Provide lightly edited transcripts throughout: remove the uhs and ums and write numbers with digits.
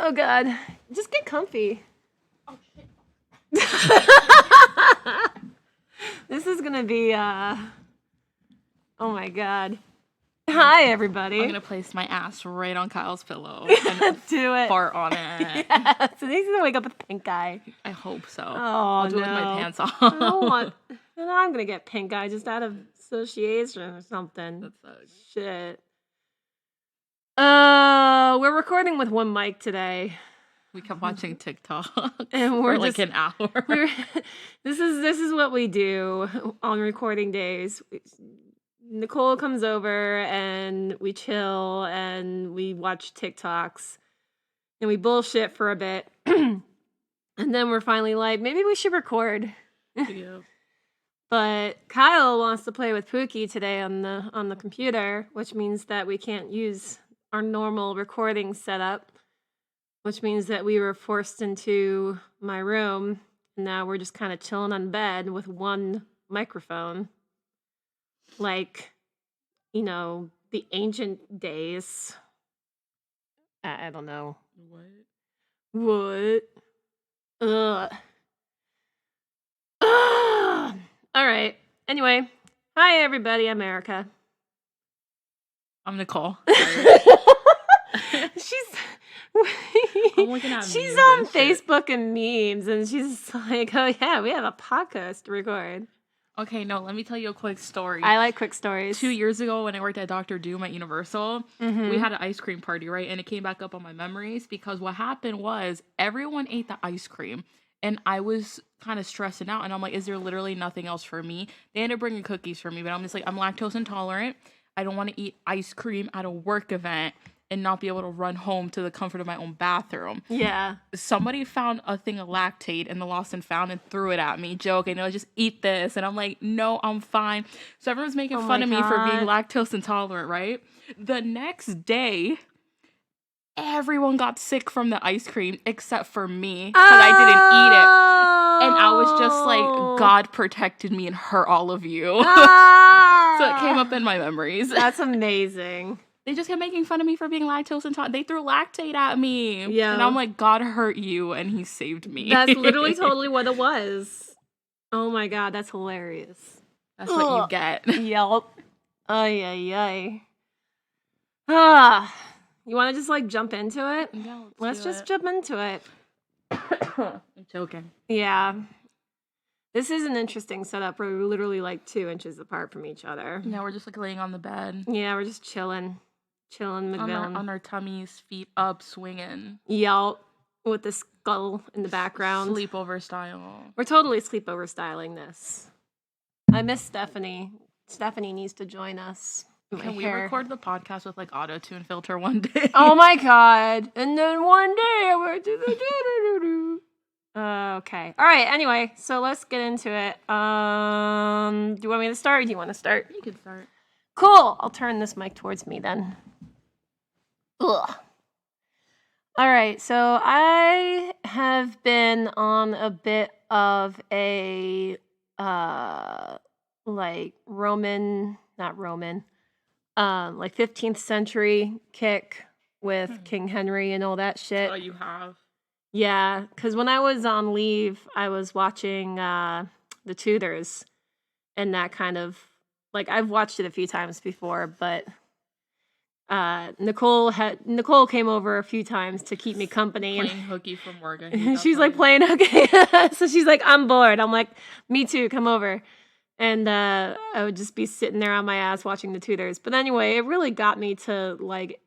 Oh, God. Just get comfy. Oh, shit. This is going to be, oh, my God. Hi, everybody. I'm going to place my ass right on Kyle's pillow and do it. fart on it. Yeah, so he's going to wake up with pink eye. I hope so. Oh, I'll do it with my pants off. I'm going to get pink eye just out of association or something. That sucks. Shit. We're recording with one mic today. We kept watching TikTok and we're for like an hour. This is what we do on recording days. Nicole comes over and we chill and we watch TikToks and we bullshit for a bit. And then we're finally like, maybe we should record. Yeah. But Kyle wants to play with Pookie today on the computer, which means that we can't use our normal recording setup, which means that we were forced into my room, and now we're just kind of chilling on bed with one microphone. Like, you know, the ancient days. I don't know. What? Ugh. Ugh. All right. Anyway, hi, everybody. I'm Erica. I'm Nicole. I'm looking at she's memes on and shit. Facebook and memes, and she's like, oh, yeah, we have a podcast to record. Okay, no, let me tell you a quick story. I like quick stories. 2 years ago when I worked at Dr. Doom at Universal, we had an ice cream party, right? And it came back up on my memories because what happened was everyone ate the ice cream. And I was kind of stressing out. And I'm like, is there literally nothing else for me? They ended up bringing cookies for me. But I'm just like, I'm lactose intolerant. I don't want to eat ice cream at a work event and not be able to run home to the comfort of my own bathroom. Yeah. Somebody found a thing of lactate in the lost and found and threw it at me, joking. It was just eat this. And I'm like, no, I'm fine. So everyone's making fun of me for being lactose intolerant, right? The next day, everyone got sick from the ice cream except for me because I didn't eat it. And I was just like, God protected me and hurt all of you. So it came up in my memories. That's amazing. They just kept making fun of me for being lactose intolerant. They threw lactate at me. Yeah. And I'm like, God hurt you and he saved me. That's literally totally what it was. Oh my God, that's hilarious. That's what you get. Yelp. Ay, ay, ay. Ah. You want to just like jump into it? Yeah, let's just jump into it. I'm joking. Yeah. This is an interesting setup. We're literally like 2 inches apart from each other. Yeah, we're just like laying on the bed. Yeah, we're just chilling. Chilling, McMillan. On our tummies, feet up, swinging. Yelp. With the skull in the background. Sleepover style. We're totally sleepover styling this. I miss Stephanie. Stephanie needs to join us. Can we record the podcast with like auto-tune filter one day? Oh my God. And then one day I went to the do-do-do-do-do. Okay. All right. Anyway, so let's get into it. Do you want me to start or do you want to start? You can start. Cool. I'll turn this mic towards me then. Ugh. All right. So I have been on a bit of a like like 15th century kick with King Henry and all that shit. Oh, you have? Yeah, because when I was on leave, I was watching The Tudors, and that kind of, like, I've watched it a few times before, but Nicole came over a few times to keep me company. Playing hooky from work. She's like, playing hooky. So she's like, I'm bored. I'm like, me too, come over. And I would just be sitting there on my ass watching The Tudors. But anyway, it really got me to, like,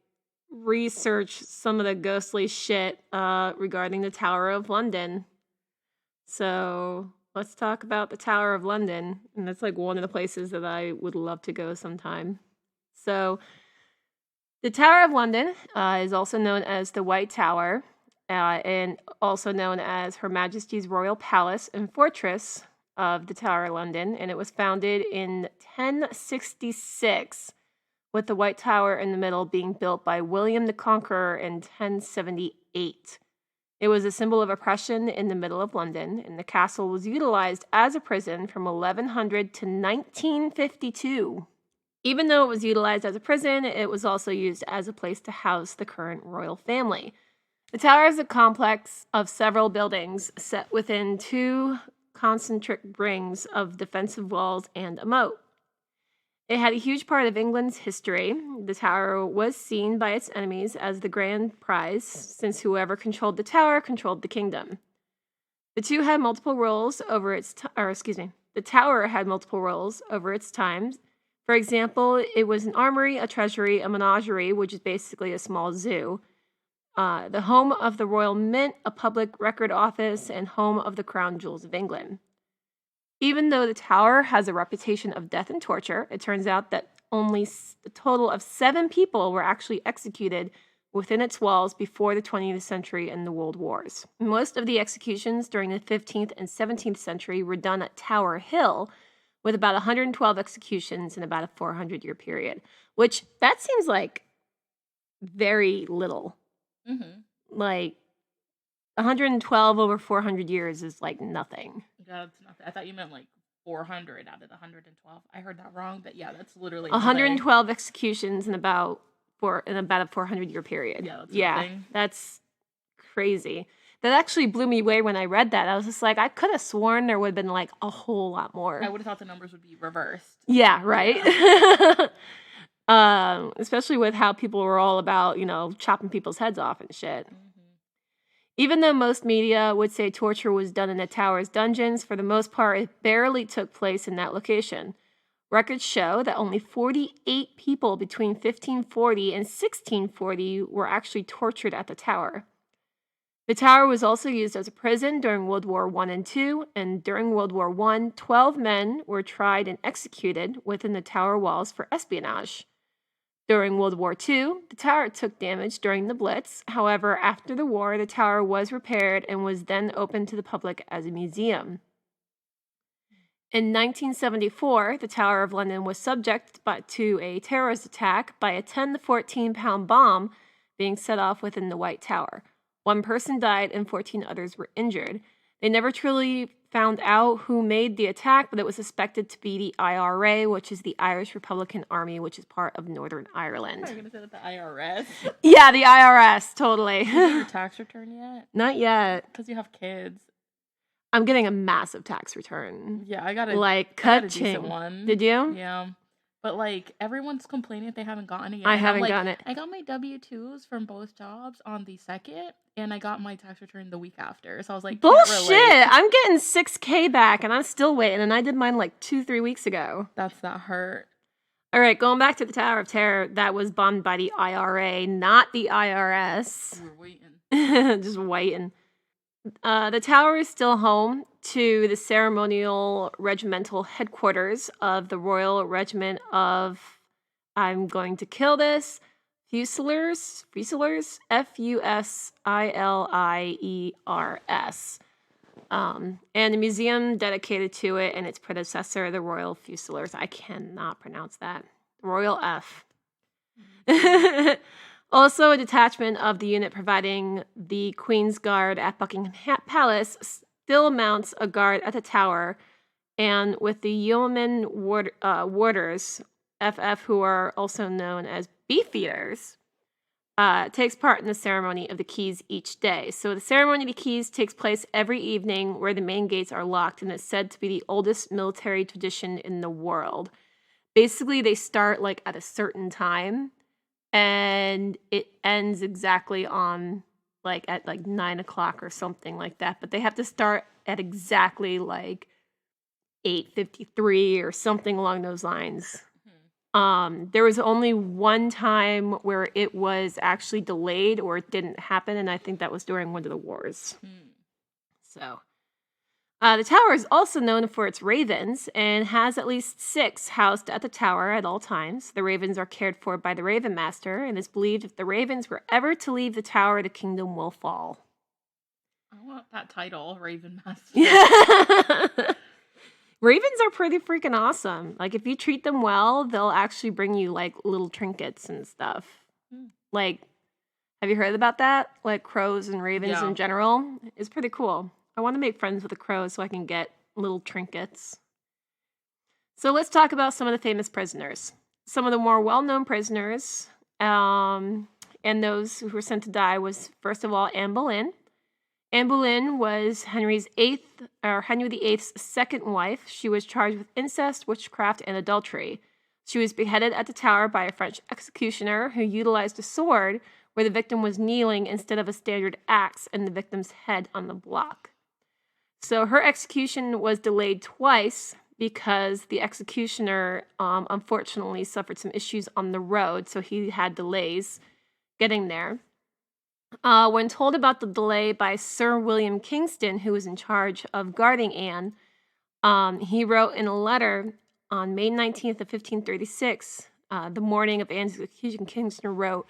research some of the ghostly shit regarding the Tower of London. So let's talk about the Tower of London. And that's, like, one of the places that I would love to go sometime. So the Tower of London is also known as the White Tower and also known as Her Majesty's Royal Palace and Fortress of the Tower of London, and it was founded in 1066, with the White Tower in the middle being built by William the Conqueror in 1078. It was a symbol of oppression in the middle of London, and the castle was utilized as a prison from 1100 to 1952. Even though it was utilized as a prison, it was also used as a place to house the current royal family. The tower is a complex of several buildings set within 2 concentric rings of defensive walls and a moat. It had a huge part of England's history. The tower was seen by its enemies as the grand prize, since whoever controlled the tower controlled the kingdom. The tower had multiple roles over its times. For example, it was an armory, a treasury, a menagerie, which is basically a small zoo, the home of the Royal Mint, a public record office, and home of the crown jewels of England. Even though the tower has a reputation of death and torture, it turns out that only a total of 7 people were actually executed within its walls before the 20th century and the World Wars. Most of the executions during the 15th and 17th century were done at Tower Hill, with about 112 executions in about a 400-year period, which that seems like very little. Mm-hmm. Like 112 over 400 years is like nothing. Yeah, that's nothing. I thought you meant like 400 out of the 112. I heard that wrong, but yeah, that's literally 112 executions in about a 400-year period. Yeah, that's that's crazy. That actually blew me away when I read that. I was just like, I could have sworn there would have been like a whole lot more. I would have thought the numbers would be reversed. Yeah, right. Especially with how people were all about, chopping people's heads off and shit. Mm-hmm. Even though most media would say torture was done in the tower's dungeons, for the most part, it barely took place in that location. Records show that only 48 people between 1540 and 1640 were actually tortured at the tower. The tower was also used as a prison during World War I and II, and during World War I, 12 men were tried and executed within the tower walls for espionage. During World War II, the tower took damage during the Blitz. However, after the war, the tower was repaired and was then opened to the public as a museum. In 1974, the Tower of London was subject to a terrorist attack by a 10 to 14-pound bomb being set off within the White Tower. 1 person died and 14 others were injured. They never truly found out who made the attack, but it was suspected to be the IRA, which is the Irish Republican Army, which is part of Northern Ireland. Are you going to say that the IRS? Yeah, the IRS, totally. Did you get your tax return yet? Not yet. Because you have kids. I'm getting a massive tax return. Yeah, I got a decent one. Did you? Yeah. But everyone's complaining that they haven't gotten it yet. I haven't gotten it. I got my W-2s from both jobs on the 2nd, and I got my tax return the week after. So I was like, bullshit! I'm getting $6,000 back, and I'm still waiting, and I did mine 2-3 weeks ago. That's not hurt. All right, going back to the Tower of Terror, that was bombed by the IRA, not the IRS. We're waiting. Just waiting. The tower is still home to the ceremonial regimental headquarters of the Royal Regiment of, I'm going to kill this, Fusiliers, Fusiliers, and a museum dedicated to it and its predecessor, the Royal Fusiliers. I cannot pronounce that. Royal F. Also, a detachment of the unit providing the Queen's Guard at Buckingham Palace still mounts a guard at the tower, and with the Yeoman Warders, FF, who are also known as Beefeaters, takes part in the ceremony of the keys each day. So the ceremony of the keys takes place every evening where the main gates are locked, and it's said to be the oldest military tradition in the world. Basically, they start at a certain time, and it ends exactly on at 9 o'clock or something like that. But they have to start at exactly 8:53 or something along those lines. There was only one time where it was actually delayed or it didn't happen, and I think that was during one of the wars. So, the tower is also known for its ravens and has at least 6 housed at the tower at all times. The ravens are cared for by the Raven Master, and it's believed if the ravens were ever to leave the tower, the kingdom will fall. I want that title, Raven Master. Ravens are pretty freaking awesome. If you treat them well, they'll actually bring you little trinkets and stuff. Have you heard about that? Crows and ravens in general. It's pretty cool. I want to make friends with a crow so I can get little trinkets. So let's talk about some of the famous prisoners. Some of the more well-known prisoners and those who were sent to die was, first of all, Anne Boleyn. Anne Boleyn was Henry VIII's second wife. She was charged with incest, witchcraft, and adultery. She was beheaded at the Tower by a French executioner who utilized a sword where the victim was kneeling instead of a standard axe and the victim's head on the block. So her execution was delayed twice because the executioner unfortunately suffered some issues on the road, so he had delays getting there. When told about the delay by Sir William Kingston, who was in charge of guarding Anne, he wrote in a letter on May 19th of 1536, the morning of Anne's execution. Kingston wrote,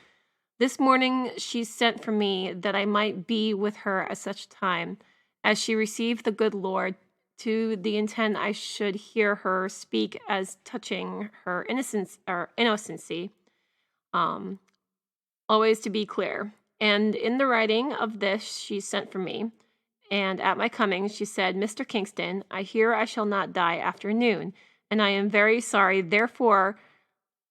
"This morning she sent for me that I might be with her at such time as she received the good Lord, to the intent I should hear her speak as touching her innocency, always to be clear. And in the writing of this she sent for me, and at my coming she said, 'Mr. Kingston, I hear I shall not die after noon, and I am very sorry, therefore,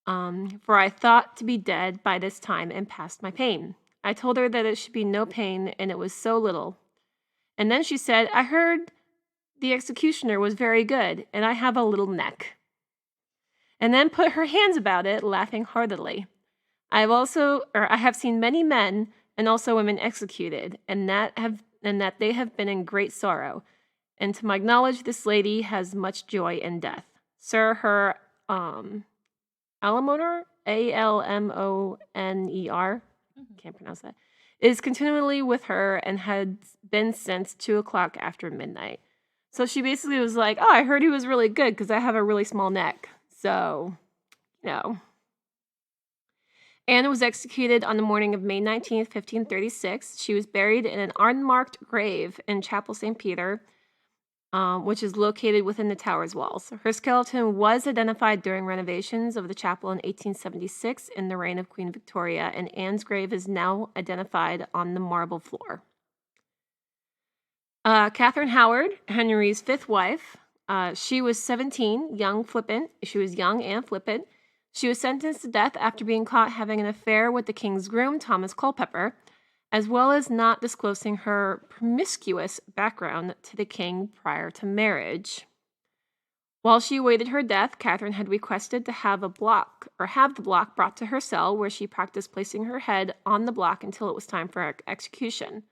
for I thought to be dead by this time and past my pain.' I told her that it should be no pain, and it was so little. And then she said, 'I heard the executioner was very good, and I have a little neck.' And then put her hands about it, laughing heartily. I have seen many men and also women executed, and that they have been in great sorrow. And to my knowledge, this lady has much joy in death. Sir, her Almoner, Almoner, can't pronounce that, is continually with her and had been since 2:00 after midnight." So she basically was like, "Oh, I heard he was really good because I have a really small neck." So, no. Anne was executed on the morning of May 19th, 1536. She was buried in an unmarked grave in Chapel St. Peter, which is located within the tower's walls. Her skeleton was identified during renovations of the chapel in 1876 in the reign of Queen Victoria, and Anne's grave is now identified on the marble floor. Catherine Howard, Henry's fifth wife. She was 17, She was young and flippant. She was sentenced to death after being caught having an affair with the king's groom, Thomas Culpeper, as well as not disclosing her promiscuous background to the king prior to marriage. While she awaited her death, Catherine had requested to have the block brought to her cell, where she practiced placing her head on the block until it was time for execution.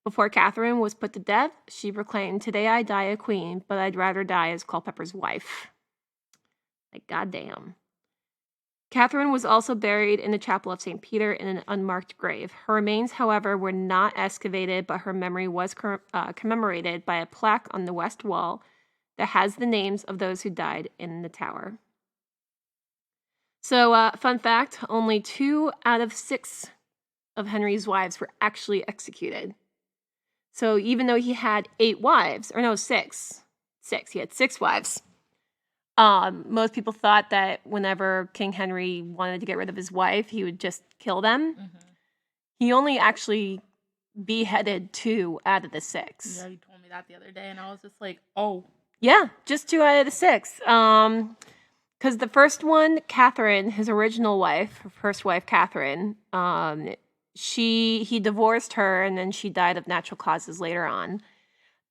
Before Catherine was put to death, she proclaimed, "Today I die a queen, but I'd rather die as Culpeper's wife." Like, goddamn. Catherine was also buried in the Chapel of St. Peter in an unmarked grave. Her remains, however, were not excavated, but her memory was commemorated by a plaque on the west wall that has the names of those who died in the tower. So, fun fact, only 2 out of 6 of Henry's wives were actually executed. So even though he had 8 wives, or no, 6, he had 6 wives. Most people thought that whenever King Henry wanted to get rid of his wife, he would just kill them. Mm-hmm. He only actually beheaded 2 out of the 6. Yeah, you told me that the other day, and I was just like, oh. Yeah, just 2 out of the 6. Because the first one, Catherine, his original wife, her first wife, Catherine, he divorced her, and then she died of natural causes later on.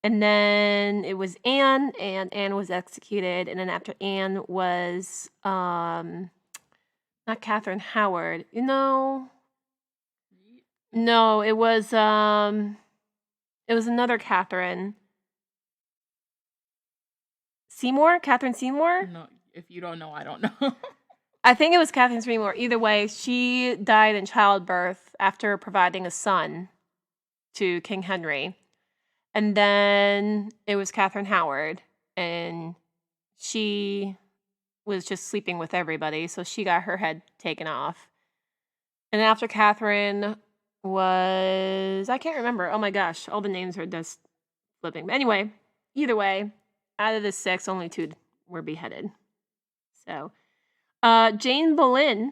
And then it was Anne, and Anne was executed. And then after Anne was, not Catherine Howard, no, it was another Catherine. Catherine Seymour? No, if you don't know, I don't know. I think it was Catherine Seymour. Either way, she died in childbirth after providing a son to King Henry. And then it was Catherine Howard, and she was just sleeping with everybody, so she got her head taken off. And after Catherine was, I can't remember. Oh my gosh, all the names are just flipping. But anyway, either way, out of the 6, only 2 were beheaded. So, Jane Boleyn,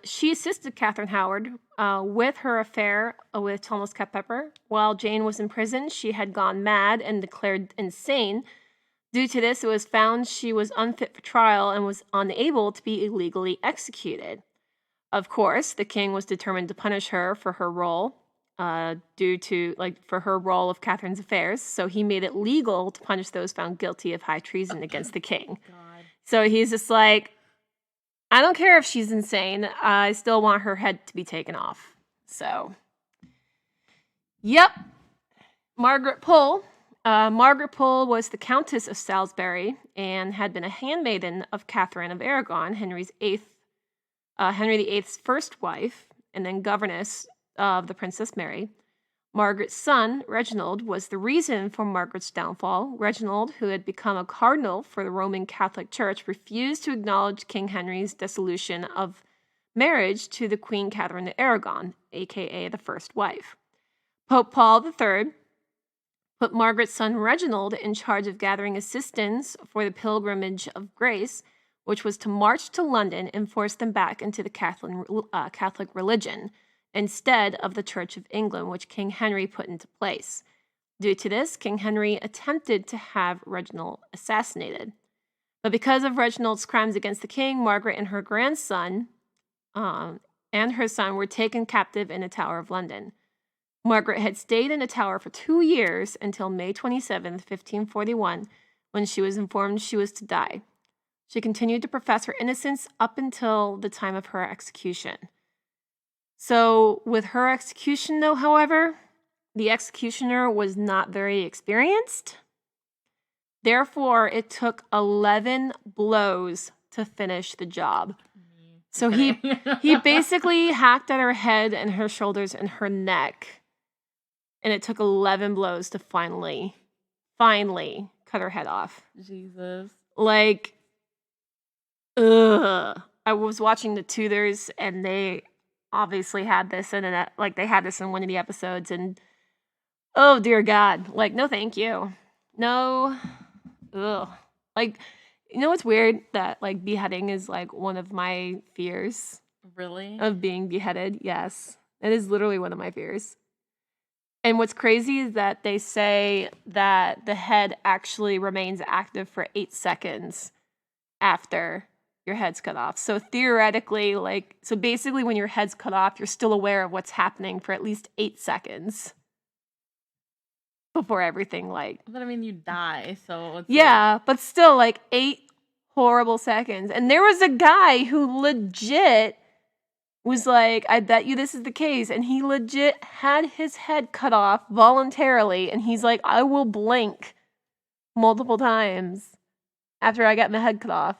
she assisted Catherine Howard with her affair with Thomas Culpeper. While Jane was in prison, she had gone mad and declared insane. Due to this, it was found she was unfit for trial and was unable to be illegally executed. Of course, the king was determined to punish her for her role, for her role of Catherine's affairs. So he made it legal to punish those found guilty of high treason against the king. God. So he's just like, I don't care if she's insane. I still want her head to be taken off. So, yep. Margaret Pole. Margaret Pole was the Countess of Salisbury and had been a handmaiden of Catherine of Aragon, Henry VIII's first wife, and then governess of the Princess Mary. Margaret's son, Reginald, was the reason for Margaret's downfall. Reginald, who had become a cardinal for the Roman Catholic Church, refused to acknowledge King Henry's dissolution of marriage to the Queen Catherine of Aragon, aka the first wife. Pope Paul III put Margaret's son Reginald in charge of gathering assistance for the Pilgrimage of Grace, which was to march to London and force them back into the Catholic religion, instead of the Church of England, which King Henry put into place. Due to this, King Henry attempted to have Reginald assassinated. But because of Reginald's crimes against the king, Margaret and her grandson and her son were taken captive in the Tower of London. Margaret had stayed in the Tower for 2 years until May 27, 1541, when she was informed she was to die. She continued to profess her innocence up until the time of her execution. So, with her execution, though, however, the executioner was not very experienced. Therefore, it took 11 blows to finish the job. So he basically hacked at her head and her shoulders and her neck. And it took 11 blows to finally cut her head off. Jesus. Like, ugh. I was watching the Tudors, and they obviously had this in it. Like, they had this in one of the episodes, and oh, dear God. Like, no thank you. No. Ugh. Like, you know what's weird? That, like, beheading is, like, one of my fears. Really? Of being beheaded, yes. It is literally one of my fears. And what's crazy is that they say that the head actually remains active for 8 seconds after your head's cut off. So theoretically, so basically when your head's cut off, you're still aware of what's happening for at least 8 seconds before everything, But I mean, you die, so it's yeah, but still, 8 horrible seconds. And there was a guy who legit was like, I bet you this is the case. And he legit had his head cut off voluntarily. And he's like, I will blink multiple times after I got my head cut off.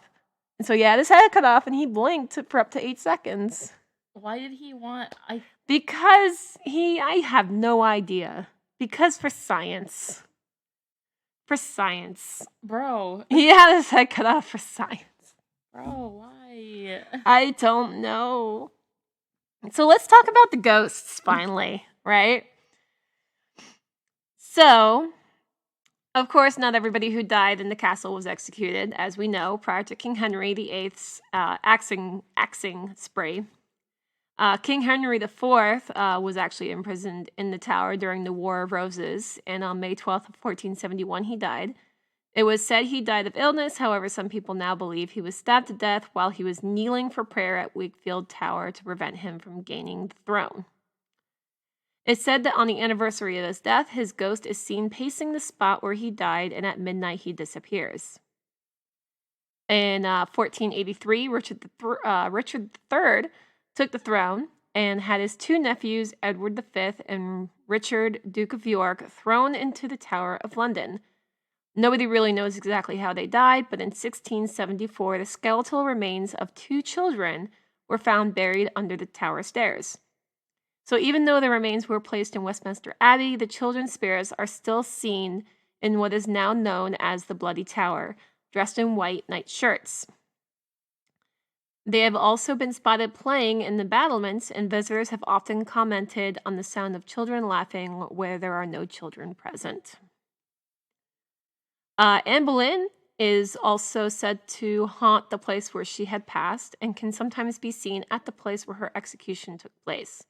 And so he had his head cut off and he blinked for up to 8 seconds. Why did he want... Because I have no idea. Because for science. For science. Bro. He had his head cut off for science. Bro, why? I don't know. So let's talk about the ghosts, finally, right? So, of course, not everybody who died in the castle was executed, as we know, prior to King Henry VIII's axing spree. King Henry IV was actually imprisoned in the Tower during the War of Roses, and on May 12th of 1471, he died. It was said he died of illness, however, some people now believe he was stabbed to death while he was kneeling for prayer at Wakefield Tower to prevent him from gaining the throne. It's said that on the anniversary of his death, his ghost is seen pacing the spot where he died, and at midnight he disappears. In 1483, Richard III took the throne and had his 2 nephews, Edward V and Richard, Duke of York, thrown into the Tower of London. Nobody really knows exactly how they died, but in 1674, the skeletal remains of 2 children were found buried under the tower stairs. So even though the remains were placed in Westminster Abbey, the children's spirits are still seen in what is now known as the Bloody Tower, dressed in white night shirts. They have also been spotted playing in the battlements, and visitors have often commented on the sound of children laughing where there are no children present. Anne Boleyn is also said to haunt the place where she had passed and can sometimes be seen at the place where her execution took place.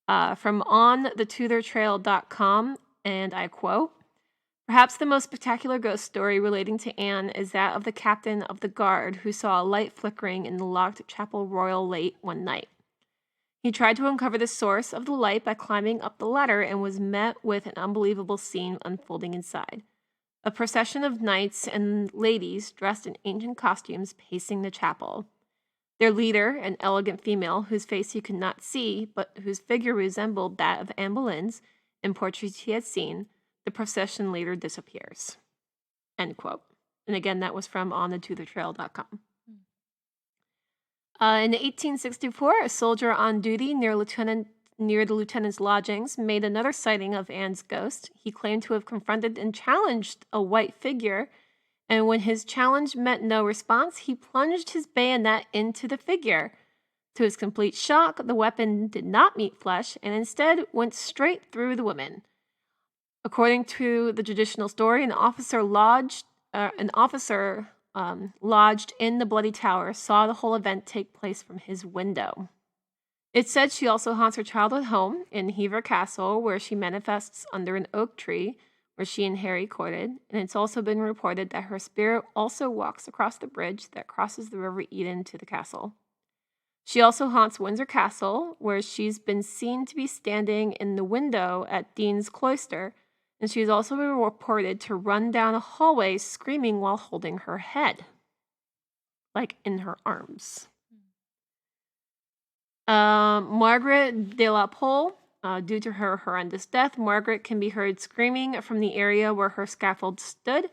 From onthetudortrail.com, and I quote, "Perhaps the most spectacular ghost story relating to Anne is that of the captain of the guard who saw a light flickering in the locked Chapel Royal late one night. He tried to uncover the source of the light by climbing up the ladder and was met with an unbelievable scene unfolding inside. A procession of knights and ladies dressed in ancient costumes pacing the chapel. Their leader, an elegant female whose face he could not see, but whose figure resembled that of Anne Boleyn's in portraits he had seen, the procession later disappears. End quote. And again, that was from onthetoothertrail.com. In 1864, a soldier on duty near the lieutenant's lodgings made another sighting of Anne's ghost. He claimed to have confronted and challenged a white figure, and when his challenge met no response, he plunged his bayonet into the figure. To his complete shock, the weapon did not meet flesh and instead went straight through the woman. According to the traditional story, an officer lodged in the Bloody Tower saw the whole event take place from his window. It's said she also haunts her childhood home in Hever Castle, where she manifests under an oak tree where she and Harry courted, and it's also been reported that her spirit also walks across the bridge that crosses the River Eden to the castle. She also haunts Windsor Castle, where she's been seen to be standing in the window at Dean's Cloister, and she's also been reported to run down a hallway screaming while holding her head, like in her arms. Margaret de la Pole, due to her horrendous death, Margaret can be heard screaming from the area where her scaffold stood.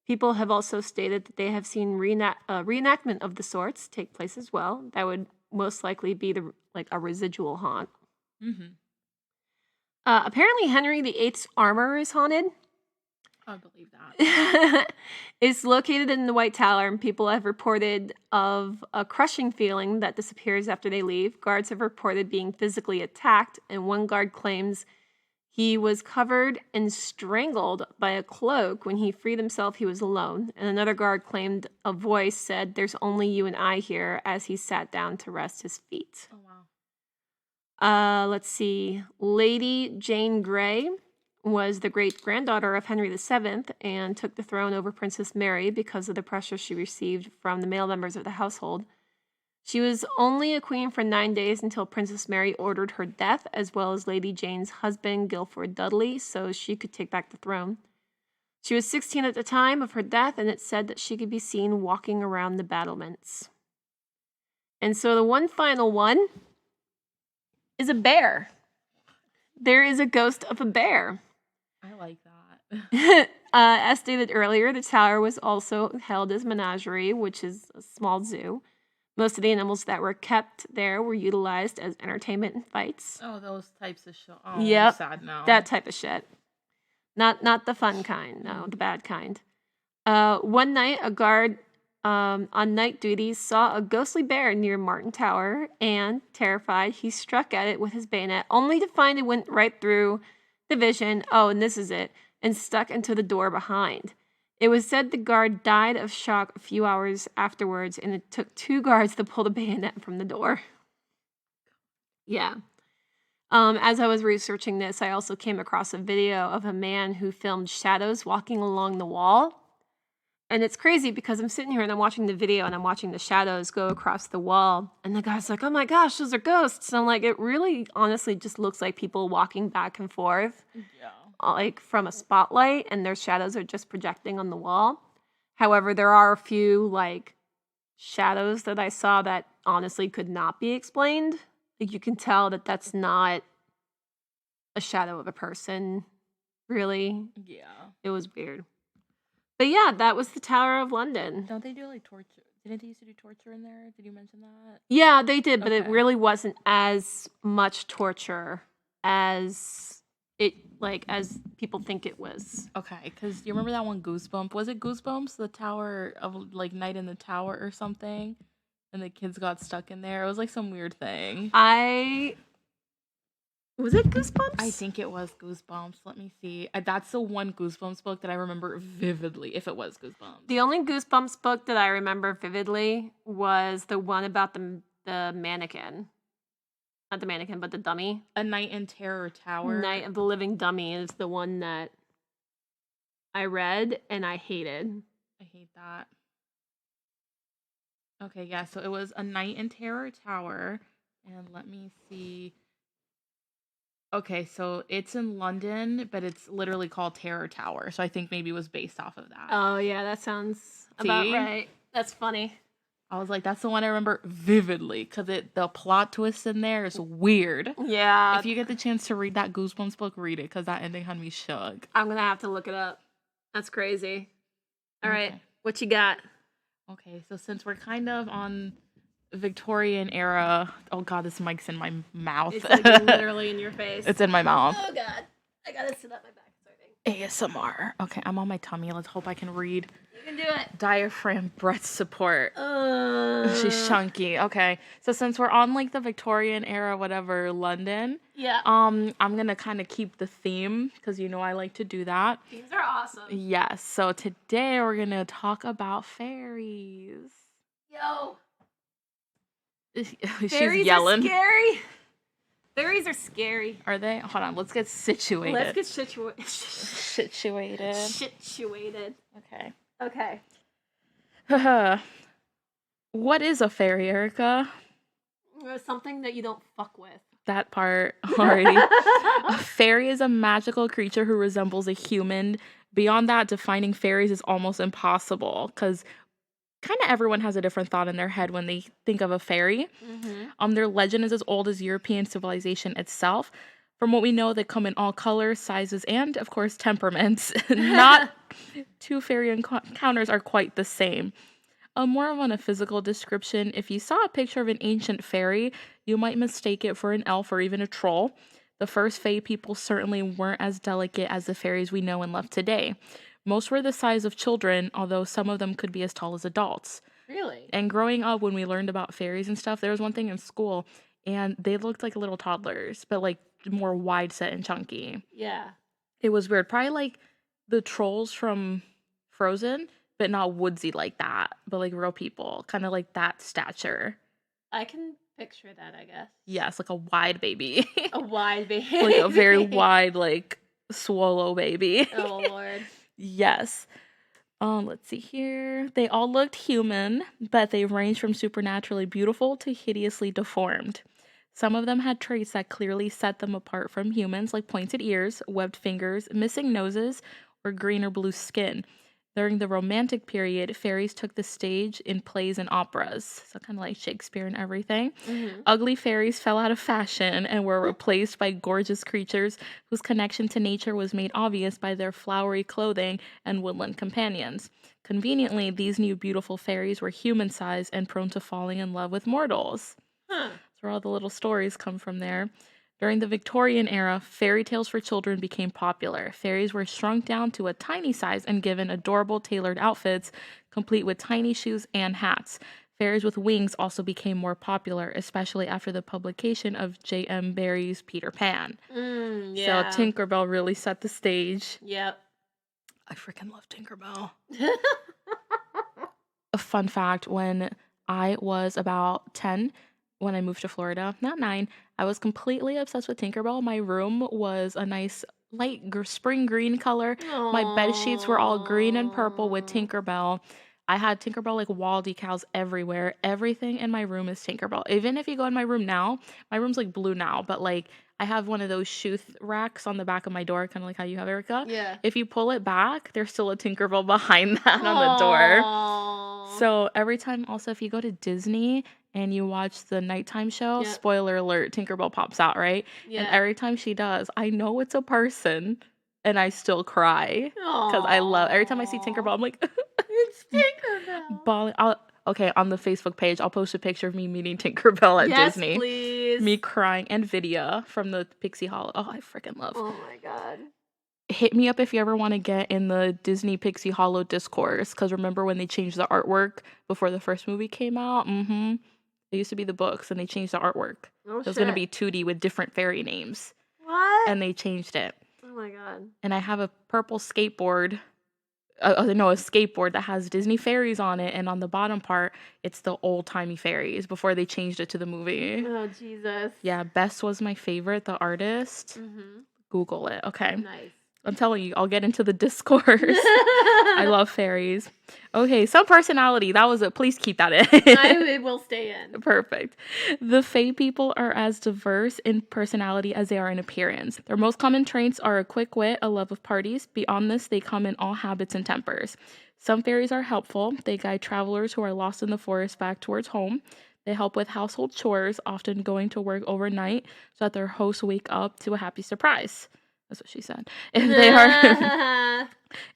People have also stated that they have seen reenactment of the sorts take place as well. That would most likely be a residual haunt. Mm-hmm. Apparently, Henry VIII's armor is haunted. I believe that. It's located in the White Tower, and people have reported of a crushing feeling that disappears after they leave. Guards have reported being physically attacked, and one guard claims he was covered and strangled by a cloak. When he freed himself, he was alone. And another guard claimed a voice said, "There's only you and I here," as he sat down to rest his feet. Oh, wow. Let's see. Lady Jane Grey was the great-granddaughter of Henry VII and took the throne over Princess Mary because of the pressure she received from the male members of the household. She was only a queen for 9 days until Princess Mary ordered her death, as well as Lady Jane's husband, Guilford Dudley, so she could take back the throne. She was 16 at the time of her death, and it's said that she could be seen walking around the battlements. And so the one final one is a bear. There is a ghost of a bear. I like that. As stated earlier, the tower was also held as menagerie, which is a small zoo. Most of the animals that were kept there were utilized as entertainment and fights. Oh, those types of shit. Oh, yep, I'm sad now. That type of shit. Not the fun kind, no, the bad kind. One night, a guard on night duty saw a ghostly bear near Martin Tower, and, terrified, he struck at it with his bayonet, only to find it went right through the vision, and this is it, and stuck into the door behind. It was said the guard died of shock a few hours afterwards, and it took 2 guards to pull the bayonet from the door. Yeah. As I was researching this, I also came across a video of a man who filmed shadows walking along the wall. And it's crazy because I'm sitting here and I'm watching the video and I'm watching the shadows go across the wall. And the guy's like, "Oh my gosh, those are ghosts." And I'm like, it really honestly just looks like people walking back and forth. Yeah. Like from a spotlight, and their shadows are just projecting on the wall. However, there are a few like shadows that I saw that honestly could not be explained. Like you can tell that that's not a shadow of a person, really. Yeah. It was weird. But yeah, that was the Tower of London. Don't they do like torture? Didn't they used to do torture in there? Did you mention that? Yeah, they did, but Okay. it really wasn't as much torture as people think it was. Okay, because you remember that one Goosebump? Was it Goosebumps? The Tower of like Night in the Tower or something? And the kids got stuck in there. It was like some weird thing. Was it Goosebumps? I think it was Goosebumps. Let me see. That's the one Goosebumps book that I remember vividly, if it was Goosebumps. The only Goosebumps book that I remember vividly was the one about the mannequin. Not the mannequin, but the dummy. A Night in Terror Tower. Night of the Living Dummy is the one that I read and I hated. I hate that. Okay, yeah, so it was A Night in Terror Tower. And let me see. Okay, so it's in London, but it's literally called Terror Tower. So I think maybe it was based off of that. Oh, yeah, that sounds about right. That's funny. I was like, that's the one I remember vividly because the plot twist in there is weird. Yeah. If you get the chance to read that Goosebumps book, read it because that ending had me shook. I'm going to have to look it up. That's crazy. All right, what you got? Okay, so since we're kind of on Victorian era, oh god, this mic's in my mouth. It's like literally in your face. It's in my mouth. Oh god, I gotta sit up my back. ASMR. Okay, I'm on my tummy. Let's hope I can read. You can do it. Diaphragm breath support. She's chunky. Okay, so since we're on like the Victorian era, whatever, London. Yeah. I'm gonna kind of keep the theme because you know I like to do that. These are awesome. Yes. So today we're gonna talk about fairies. Yo. She's Fairies yelling. Are scary. Fairies are scary. Are they? Hold on. Let's get situated. Let's get situated. Situated. Okay. Okay. What is a fairy, Erica? Something that you don't fuck with. That part already. A fairy is a magical creature who resembles a human. Beyond that, defining fairies is almost impossible because kind of everyone has a different thought in their head when they think of a fairy. Mm-hmm. Their legend is as old as European civilization itself. From what we know, they come in all colors, sizes, and, of course, temperaments. Not two fairy encounters are quite the same. More on a physical description, if you saw a picture of an ancient fairy, you might mistake it for an elf or even a troll. The first fae people certainly weren't as delicate as the fairies we know and love today. Most were the size of children, although some of them could be as tall as adults. Really? And growing up, when we learned about fairies and stuff, there was one thing in school, and they looked like little toddlers, but like more wide set and chunky. Yeah. It was weird. Probably like the trolls from Frozen, but not woodsy like that, but like real people, kind of like that stature. I can picture that, I guess. Yes, like a wide baby. A wide baby. Like a very wide, like, swallow baby. Oh, Lord. Yes. Let's see here. They all looked human, but they ranged from supernaturally beautiful to hideously deformed. Some of them had traits that clearly set them apart from humans, like pointed ears, webbed fingers, missing noses, or green or blue skin. During the Romantic period, fairies took the stage in plays and operas, so kind of like Shakespeare and everything. Mm-hmm. Ugly fairies fell out of fashion and were replaced by gorgeous creatures whose connection to nature was made obvious by their flowery clothing and woodland companions. Conveniently, these new beautiful fairies were human-sized and prone to falling in love with mortals. Huh. That's where all the little stories come from there. During the Victorian era, fairy tales for children became popular. Fairies were shrunk down to a tiny size and given adorable tailored outfits, complete with tiny shoes and hats. Fairies with wings also became more popular, especially after the publication of J.M. Barrie's Peter Pan. Yeah. So Tinkerbell really set the stage. Yep. I freaking love Tinkerbell. A fun fact, when I was about 10, when I moved to Florida, not 9, I was completely obsessed with Tinkerbell. My room was a nice light spring green color. Aww. My bed sheets were all green and purple with Tinkerbell. I had Tinkerbell like wall decals everywhere. Everything in my room is Tinkerbell. Even if you go in my room now, my room's like blue now, but like I have one of those shoe racks on the back of my door, kind of like how you have, Erica. Yeah. If you pull it back, there's still a Tinkerbell behind that on the door. So every time, also, if you go to Disney and you watch the nighttime show, spoiler alert, Tinkerbell pops out, right? Yeah. And every time she does, I know it's a person, and I still cry. Because I love, every time I see Tinkerbell, I'm like, it's Tinkerbell. Okay, on the Facebook page, I'll post a picture of me meeting Tinkerbell at Disney. Yes, please. Me crying. And Vidya from the Pixie Hollow. Oh, I freaking love. Oh, my God. Hit me up if you ever want to get in the Disney Pixie Hollow discourse. Because remember when they changed the artwork before the first movie came out? Mm-hmm. It used to be the books, and they changed the artwork. Oh, it was going to be 2D with different fairy names. What? And they changed it. Oh, my God. And I have a purple skateboard. A skateboard that has Disney fairies on it, and on the bottom part, it's the old-timey fairies before they changed it to the movie. Oh, Jesus. Yeah, Bess was my favorite, the artist. Mm-hmm. Google it, okay? Nice. I'm telling you, I'll get into the discourse. I love fairies. Okay, some personality. That was it. Please keep that in. It will stay in. Perfect. The Fae people are as diverse in personality as they are in appearance. Their most common traits are a quick wit, a love of parties. Beyond this, they come in all habits and tempers. Some fairies are helpful. They guide travelers who are lost in the forest back towards home. They help with household chores, often going to work overnight so that their hosts wake up to a happy surprise. That's what she said.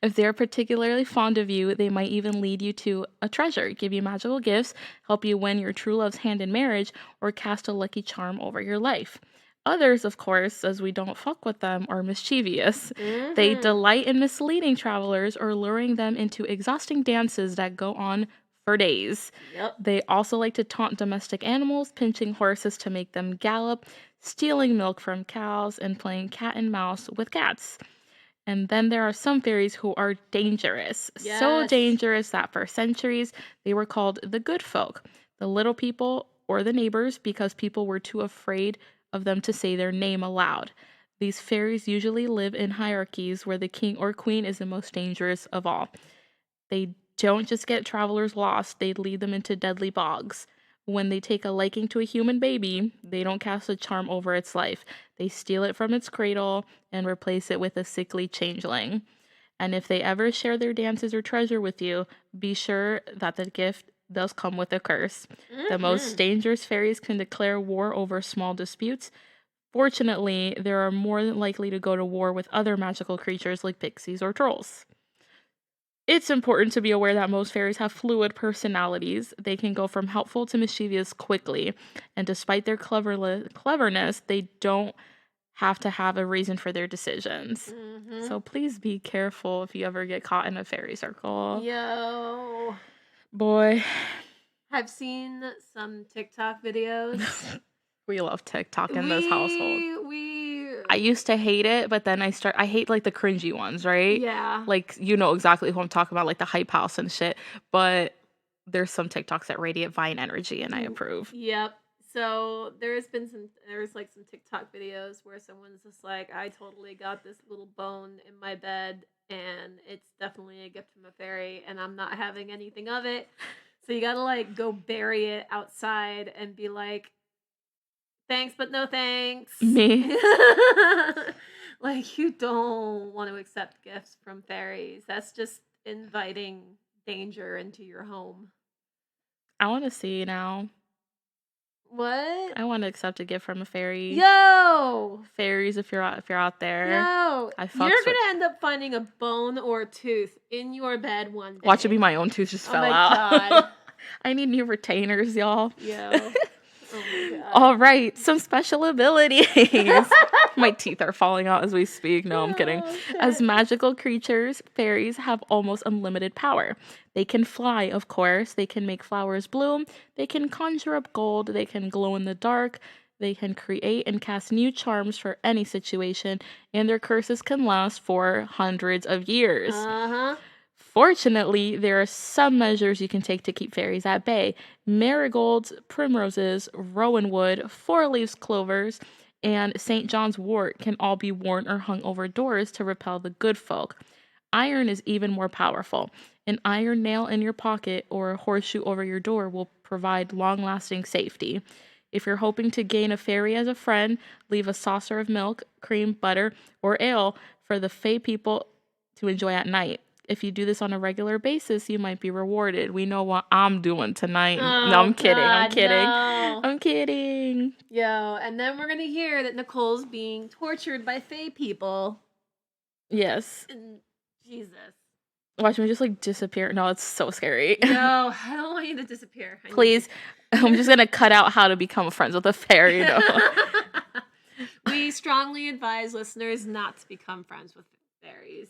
If they are particularly fond of you, they might even lead you to a treasure, give you magical gifts, help you win your true love's hand in marriage, or cast a lucky charm over your life. Others, of course, as we don't fuck with them, are mischievous. Mm-hmm. They delight in misleading travelers or luring them into exhausting dances that go on for days. Yep. They also like to taunt domestic animals, pinching horses to make them gallop, stealing milk from cows, and playing cat and mouse with cats. And then there are some fairies who are dangerous. Yes. So dangerous that for centuries they were called the good folk, the little people or the neighbors, because people were too afraid of them to say their name aloud. These fairies usually live in hierarchies where the king or queen is the most dangerous of all. They don't just get travelers lost, they lead them into deadly bogs. When they take a liking to a human baby, they don't cast a charm over its life. They steal it from its cradle and replace it with a sickly changeling. And if they ever share their dances or treasure with you, be sure that the gift does come with a curse. Mm-hmm. The most dangerous fairies can declare war over small disputes. Fortunately, they are more likely to go to war with other magical creatures like pixies or trolls. It's important to be aware that most fairies have fluid personalities. They can go from helpful to mischievous quickly, and despite their cleverness, they don't have to have a reason for their decisions. Mm-hmm. So please be careful if you ever get caught in a fairy circle. Yo. Boy. I've seen some TikTok videos. We love TikTok in this household. I I used to hate it, but then I hate like the cringy ones, right? Yeah. Like, you know exactly who I'm talking about, like the hype house and shit. But there's some TikToks that radiate Vine energy, and I approve. Yep. So there's like some TikTok videos where someone's just like, I totally got this little bone in my bed, and it's definitely a gift from a fairy, and I'm not having anything of it. So you gotta like go bury it outside and be like, thanks, but no thanks. Me. Like, you don't want to accept gifts from fairies. That's just inviting danger into your home. I want to see now. What? I want to accept a gift from a fairy. Yo! Fairies, if you're out there. Yo! I fucks You're with- gonna end up finding a bone or a tooth in your bed one day. Watch it be my own tooth just fell my out. God. I need new retainers, y'all. Yo. Oh my God. All right, some special abilities. My teeth are falling out as we speak. No, I'm kidding. shit. As magical creatures, fairies have almost unlimited power. They can fly, of course. They can make flowers bloom. They can conjure up gold. They can glow in the dark. They can create and cast new charms for any situation. And their curses can last for hundreds of years. Uh-huh. Fortunately, there are some measures you can take to keep fairies at bay. Marigolds, primroses, rowanwood, four-leaf clovers, and St. John's wort can all be worn or hung over doors to repel the good folk. Iron is even more powerful. An iron nail in your pocket or a horseshoe over your door will provide long-lasting safety. If you're hoping to gain a fairy as a friend, leave a saucer of milk, cream, butter, or ale for the fae people to enjoy at night. If you do this on a regular basis, you might be rewarded. We know what I'm doing tonight. Oh, no, I'm kidding. God, I'm kidding. no. I'm kidding. Yo, and then we're gonna hear that Nicole's being tortured by fae people. Yes. And Jesus. Watch me just like disappear. No, it's so scary. No, I don't want you to disappear. Please. I'm just going to cut out how to become friends with a fairy. You know? We strongly advise listeners not to become friends with fairies.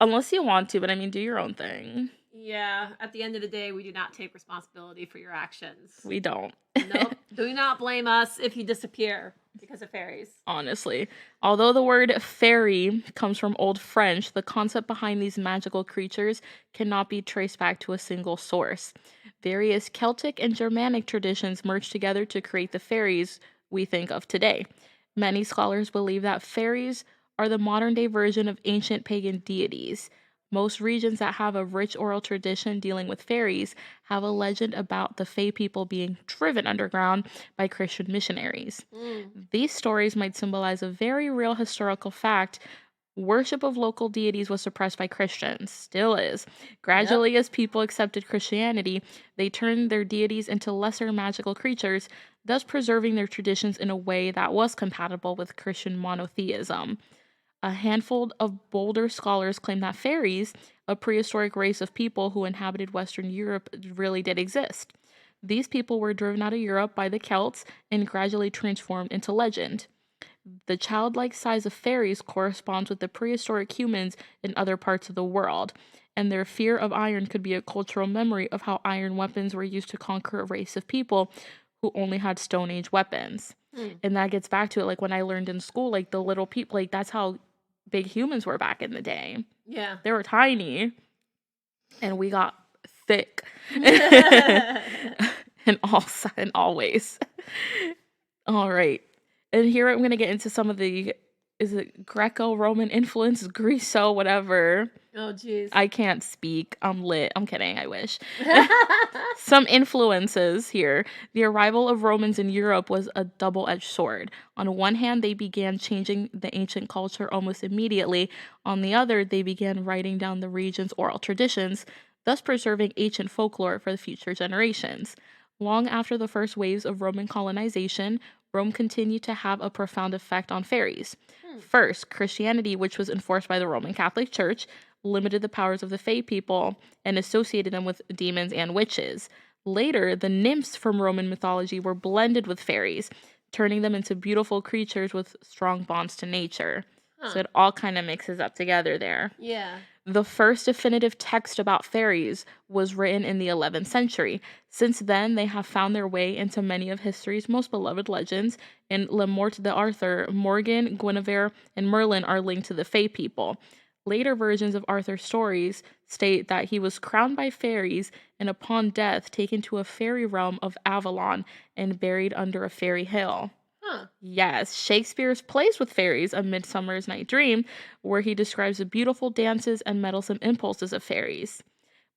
Unless you want to, but I mean, do your own thing. Yeah, at the end of the day, we do not take responsibility for your actions. We don't. Nope. Do not blame us if you disappear because of fairies. Honestly. Although the word fairy comes from Old French, the concept behind these magical creatures cannot be traced back to a single source. Various Celtic and Germanic traditions merged together to create the fairies we think of today. Many scholars believe that fairies are the modern-day version of ancient pagan deities. Most regions that have a rich oral tradition dealing with fairies have a legend about the Fae people being driven underground by Christian missionaries. These stories might symbolize a very real historical fact. Worship of local deities was suppressed by Christians, still is. Gradually, as people accepted Christianity, they turned their deities into lesser magical creatures, thus preserving their traditions in a way that was compatible with Christian monotheism. A handful of bolder scholars claim that fairies, a prehistoric race of people who inhabited Western Europe, really did exist. These people were driven out of Europe by the Celts and gradually transformed into legend. The childlike size of fairies corresponds with the prehistoric humans in other parts of the world, and their fear of iron could be a cultural memory of how iron weapons were used to conquer a race of people who only had Stone Age weapons. And that gets back to it, like when I learned in school, like the little people, like that's how big humans were back in the day. Yeah. They were tiny, and we got thick in all ways. All right. And here I'm going to get into some of the, is it Greco-Roman influence, Greco, whatever. Oh, jeez. I can't speak. I'm lit. I'm kidding. I wish. Some influences here. The arrival of Romans in Europe was a double-edged sword. On one hand, they began changing the ancient culture almost immediately. On the other, they began writing down the region's oral traditions, thus preserving ancient folklore for the future generations. Long after the first waves of Roman colonization, Rome continued to have a profound effect on fairies. First, Christianity, which was enforced by the Roman Catholic Church, limited the powers of the Fae people and associated them with demons and witches. Later, the nymphs from Roman mythology were blended with fairies, turning them into beautiful creatures with strong bonds to nature. So it all kind of mixes up together there. Yeah. The first definitive text about fairies was written in the 11th century. Since then, they have found their way into many of history's most beloved legends. In Le Morte d'Arthur, Morgan, Guinevere, and Merlin are linked to the Fae people. Later versions of Arthur's stories state that he was crowned by fairies and upon death taken to a fairy realm of Avalon and buried under a fairy hill. Yes, Shakespeare's plays with fairies, A Midsummer's Night Dream, where he describes the beautiful dances and meddlesome impulses of fairies.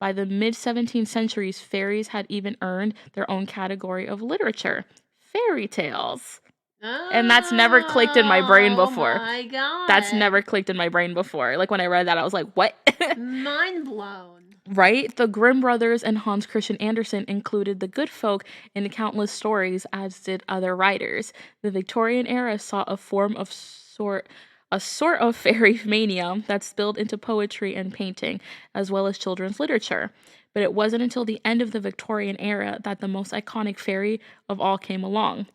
By the mid-17th centuries, fairies had even earned their own category of literature, fairy tales. And that's never clicked in my brain before. Oh my god. That's never clicked in my brain before. Like when I read that, I was like, what? Mind blown. Right? The Grimm brothers and Hans Christian Andersen included the good folk in countless stories, as did other writers. The Victorian era saw a sort of fairy mania that spilled into poetry and painting, as well as children's literature. But it wasn't until the end of the Victorian era that the most iconic fairy of all came along.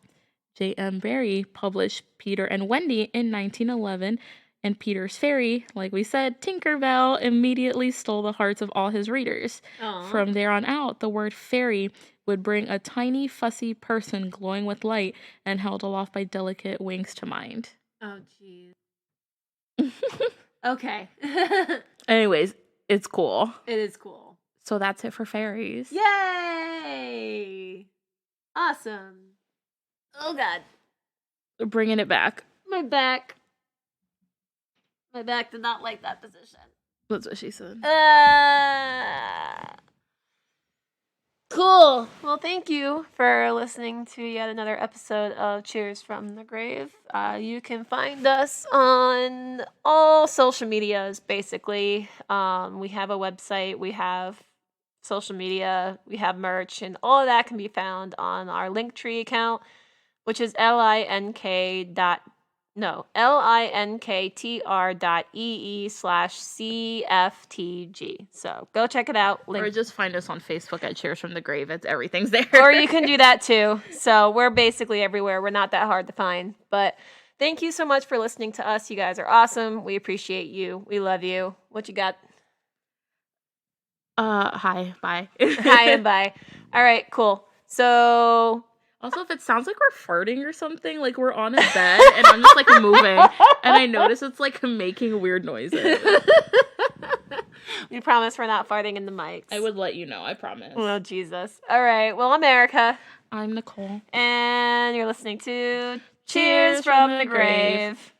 J.M. Barrie published Peter and Wendy in 1911, and Peter's fairy, like we said, Tinkerbell, immediately stole the hearts of all his readers. Aww. From there on out, the word fairy would bring a tiny, fussy person glowing with light and held aloft by delicate wings to mind. Oh, jeez. Okay. Anyways, it's cool. It is cool. So that's it for fairies. Yay! Awesome. Oh, God. We're bringing it back. My back. My back did not like that position. That's what she said. Cool. Well, thank you for listening to yet another episode of Cheers from the Grave. You can find us on all social medias, basically. We have a website, we have social media, we have merch, and all of that can be found on our Linktree account, which is linktr.ee/CFTG. So go check it out. Or just find us on Facebook at Cheers from the Grave. Everything's there. Or you can do that too. So we're basically everywhere. We're not that hard to find. But thank you so much for listening to us. You guys are awesome. We appreciate you. We love you. What you got? Hi, bye. Hi and bye. All right, cool. So also, if it sounds like we're farting or something, like we're on a bed and I'm just like moving and I notice it's like making weird noises. We promise we're not farting in the mics. I would let you know, I promise. Oh, Jesus. All right. Well, I'm Erica. I'm Nicole. And you're listening to Cheers from the Grave.